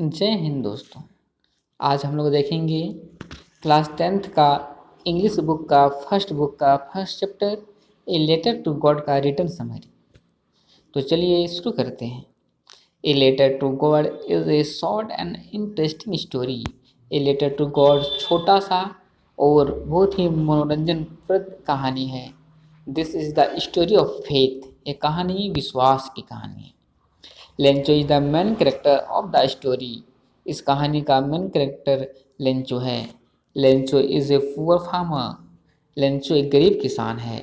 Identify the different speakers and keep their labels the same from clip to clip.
Speaker 1: जय हिंद दोस्तों। आज हम लोग देखेंगे क्लास 10th का इंग्लिश बुक का first chapter a letter to God का रिटन समरी। तो चलिए शुरू करते हैं। A letter to God is a short and interesting story. A letter to God छोटा सा और बहुत ही मनोरंजनप्रद कहानी है। This is the story of faith. ये कहानी विश्वास की कहानी है। Lencho is the main character of the story. इस कहानी का मेन कैरेक्टर लेंचो है। Lencho is a poor farmer. Lencho एक गरीब किसान है।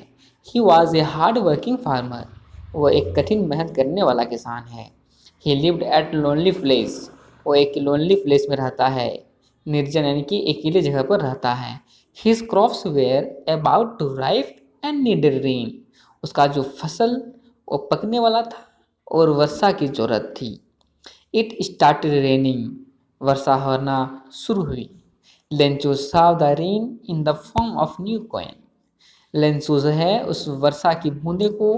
Speaker 1: He was a hard working farmer. वह एक कठिन मेहनत करने वाला किसान है। ही लिव्ड एट लोनली प्लेस। वो एक लोनली प्लेस में रहता है, निर्जन यानी कि अकेले जगह पर रहता है। His crops were about to ripe and needed rain. उसका जो फसल वो पकने वाला था और वर्षा की ज़रूरत थी। It started raining. वर्षा होना शुरू हुई। Lencho Sao the rain in the form of new coin. Lencho जो है उस वर्षा की बूंदे को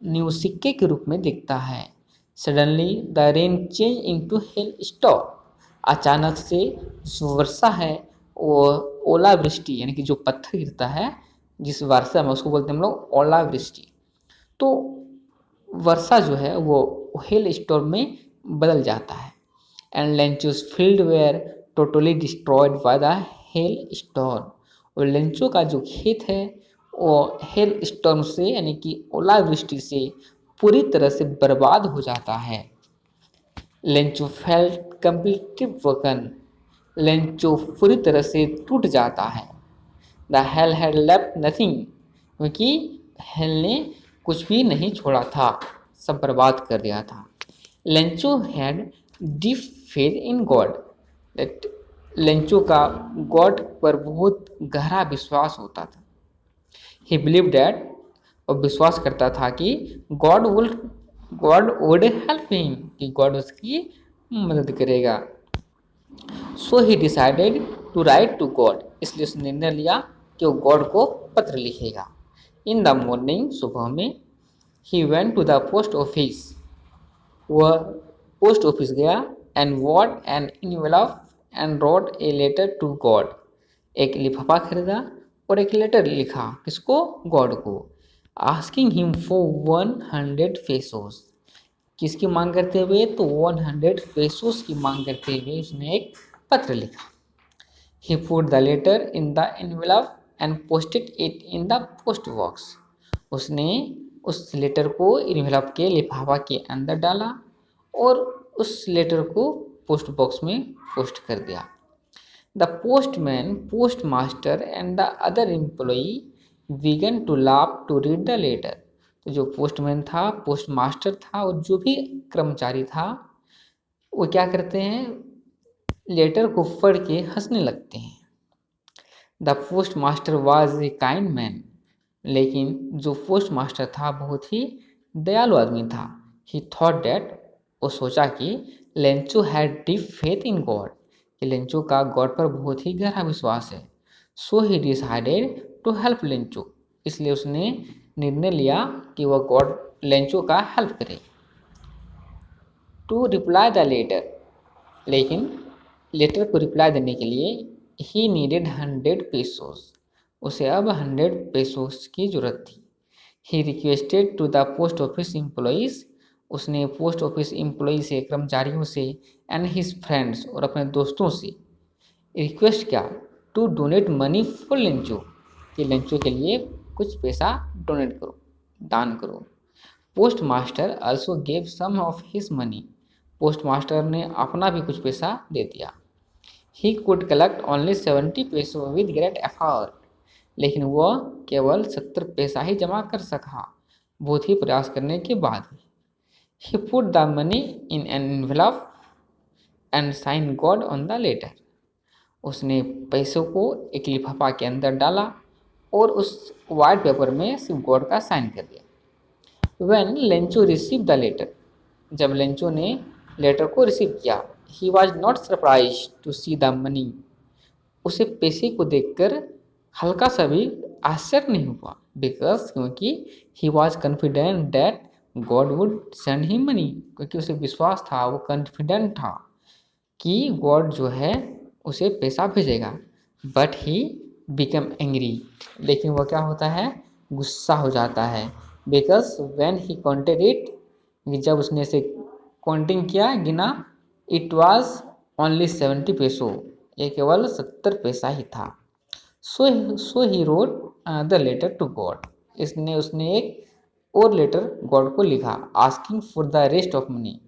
Speaker 1: न्यू सिक्के के रूप में देखता है। Suddenly the rain change into hello storm. अचानक से जो वर्षा है वो ओलावृष्टि यानी कि जो पत्थर गिरता है जिस वर्षा में उसको बोलते हैं हम लोग ओलावृष्टि। तो वर्षा जो है वो हेल स्टॉर्म में बदल जाता है। And Lencho's field were totally destroyed by the hail storm. और लेंचो का जो खेत है वो हेल स्टॉर्म से यानी कि ओलावृष्टि से पूरी तरह से बर्बाद हो जाता है। Lencho felt completely broken. Lencho पूरी तरह से टूट जाता है। The hell had left nothing, क्योंकि हेल ने कुछ भी नहीं छोड़ा था, सब बर्बाद कर दिया था। Lencho had deep faith in God. Lencho का गॉड पर बहुत गहरा विश्वास होता था। ही बिलीव डैट, और विश्वास करता था कि गॉड वुड हेल्प हिम, कि गॉड उसकी मदद करेगा। So he decided to write to God. इसलिए उसने निर्णय लिया कि वो गॉड को पत्र लिखेगा। इन द मॉर्निंग, सुबह में, he went to the post office. वह पोस्ट ऑफिस गया and bought an envelope and wrote a letter to God. एक लिफाफा खरीदा और एक लेटर लिखा, किसको? गॉड को। Asking him for 100 pesos. किसकी मांग करते हुए? तो 100 पेसोस की मांग करते हुए उसने एक पत्र लिखा। He put the letter in the envelope and posted it in the post box. उसने उस लेटर को इन्वेलप के लिफाफा के अंदर डाला और उस लेटर को पोस्ट बॉक्स में पोस्ट कर दिया। The postman, post master and the other employee began to laugh to read the letter. तो जो पोस्टमैन था, पोस्ट मास्टर था और जो भी कर्मचारी था वो क्या करते हैं? लेटर को पढ़ के हंसने लगते हैं। The post master was a kind man. लेकिन जो पोस्ट मास्टर था बहुत ही दयालु आदमी था। ही थॉट डैट, वो सोचा कि Lencho had deep faith in God, कि लेंचो का गॉड पर बहुत ही गहरा विश्वास है। So he decided to help Lencho. इसलिए उसने निर्णय लिया कि वह गॉड लेंचो का हेल्प करे। टू रिप्लाई द लेटर, लेकिन लेटर को रिप्लाई देने के लिए ही नीडेड 100 पेसोस। उसे अब 100 पेसोस की जरूरत थी। He requested to the post office employees. उसने पोस्ट ऑफिस एम्प्लॉई से, कर्मचारियों से, एंड हिज फ्रेंड्स, और अपने दोस्तों से रिक्वेस्ट किया to donate money for Lencho, कि लेंचो के लिए कुछ पैसा डोनेट करो, दान करो। Post master also gave some of his money. Post master ने अपना भी कुछ पैसा दे दिया। ही कुड कलेक्ट ओनली 70 पैसों विद ग्रेट एफर्ट। लेकिन वह केवल 70 पैसा ही जमा कर सका, बहुत ही प्रयास करने के बाद। He put the money in an envelope and sign God on the letter. उसने पैसों को एक लिफाफा के अंदर डाला और उस वाइट पेपर में सिर्फ गॉड का साइन कर दिया। When Lencho receive the letter, जब लेंचो ने लेटर को रिसीव किया, he was not surprise to see the money. उसे पैसे को देखकर हल्का सा भी आश्चर्य नहीं हुआ, बिकॉज, क्योंकि he was confident that God would send him money, क्योंकि उसे विश्वास था, वो कॉन्फिडेंट था कि गॉड जो है उसे पैसा भेजेगा, बट ही बिकम एंग्री, लेकिन वह क्या होता है, गुस्सा हो जाता है। Because when he counted it, जब उसने इसे काउंटिंग किया, गिना, इट वाज ओनली 70 पैसों, ये केवल 70 पैसा ही था। So he wrote the letter to God, उसने एक और लेटर गॉड को लिखा, asking for the rest of money,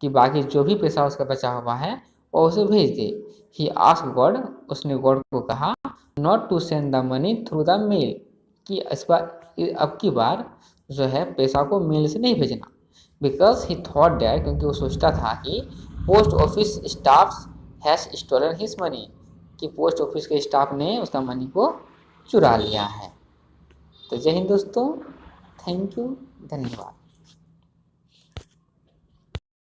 Speaker 1: कि बाकी जो भी पैसा उसका बचा हुआ है वो उसे भेज दे। ही आस्क गॉड, उसने गॉड को कहा, not to send the money through the mail, कि इस बार, अब की बार जो है पैसा को मेल से नहीं भेजना। बिकॉज ही थॉट डैट, क्योंकि वो सोचता था कि post office staff has stolen his money, कि पोस्ट ऑफिस के स्टाफ ने उसका मनी को चुरा लिया है। तो जय हिंद दोस्तों, थैंक यू, धन्यवाद।